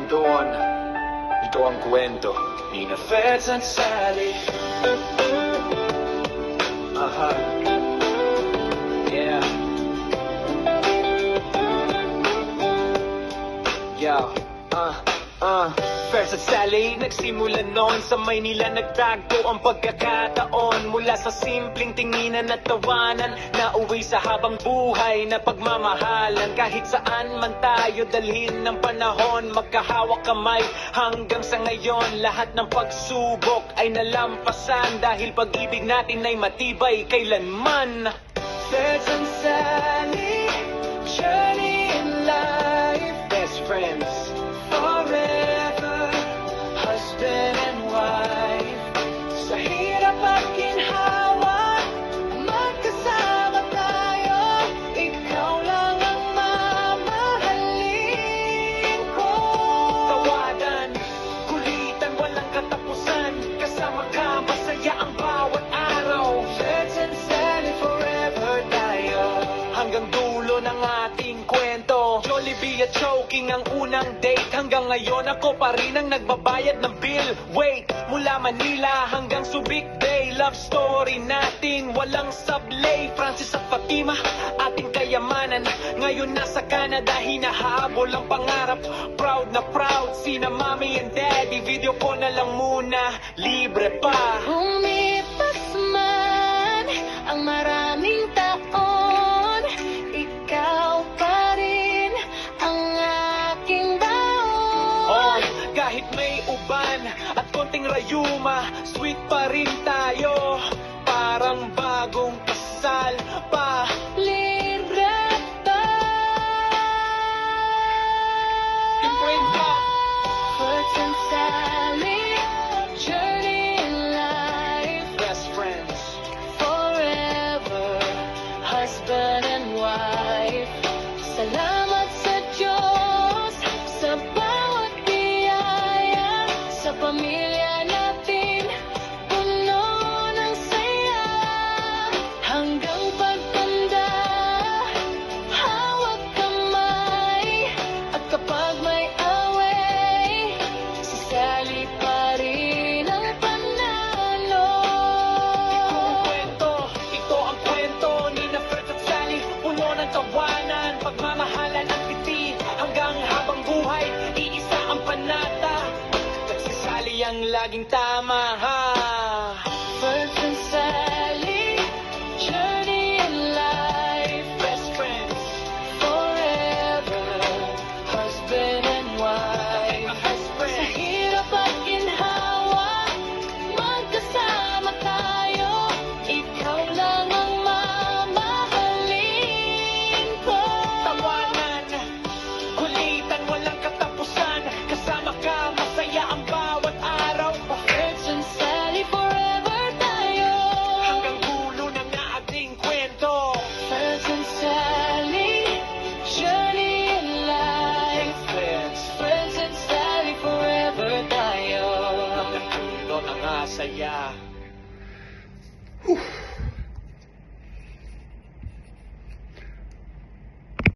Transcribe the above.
doon. Ito ang kwento ni na Feds at Sally. Aha. Yeah. Yo. Feds at Sally, nagsimula noon sa Maynila, nagtagpo ang pagkakataon. Mula sa simpleng tinginan at tawanan, nauwi sa habang buhay na pagmamahalan. Kahit saan man tayo dalhin ng panahon, magkahawak kamay hanggang sa ngayon. Lahat ng pagsubok ay nalampasan, dahil pag-ibig natin ay matibay kailanman. Feds and Sally, journey in life, best friends forever, husband and wife. Sa hirap at ginhawa, magkasama tayo. Ikaw lang ang mamahalin ko. Tawadan, kulitan, walang katapusan. Kasama ka, masaya ang bawat araw. Feds and Sally, forever tayo. Hanggang dulo ng ating kwento, Jollibee at choking ang unang date. Hanggang ngayon ako pa rin ang nagbabayad ng bill. Wait, mula Manila hanggang Subic Bay, love story natin walang sablay. Francis at Fatima, ating kayamanan. Ngayon nasa Canada, hinahabol ang pangarap. Proud na proud, sina mommy and daddy. Video ko na lang muna, libre pa. Umipas man ang maraming taon, ikaw pa rin ang aking baon. Kahit may uban at konting rayuma, sweet pa rin tayo. Parang bagong kasal pa. Libre pa. Imprenta. Feds and Sally, journey in life, Best friends. forever, husband and wife. Salamat sa Diyos sa bawat biyaya, sa pamilya natin puno ng saya. Hanggang pagtanda, hawak kamay, at kapag may away, si Sally pa rin ang panalo. Ito ang kwento ni na Fred at Sally. Puno ng tawanan, pagmamahalan at piti. Hanggang habang buhay, iisa ang panata. Nagsisali ang laging tama, ha? Feds and Sally, journey in life, Best friends. forever, husband and wife. Best Sa friends. hirap at ginhawa, magkasama tayo. Ikaw lang ang mamahalin ko. Tawanan, kulitan, walang katapusan. Kasama ka, masaya ang bawat araw. Feds and Sally, forever tayo. Hanggang dulo ng ating kwento. Feds and Sally, journey in life. Friends, Friends and Sally, forever tayo. hanggang dulo ng asaya.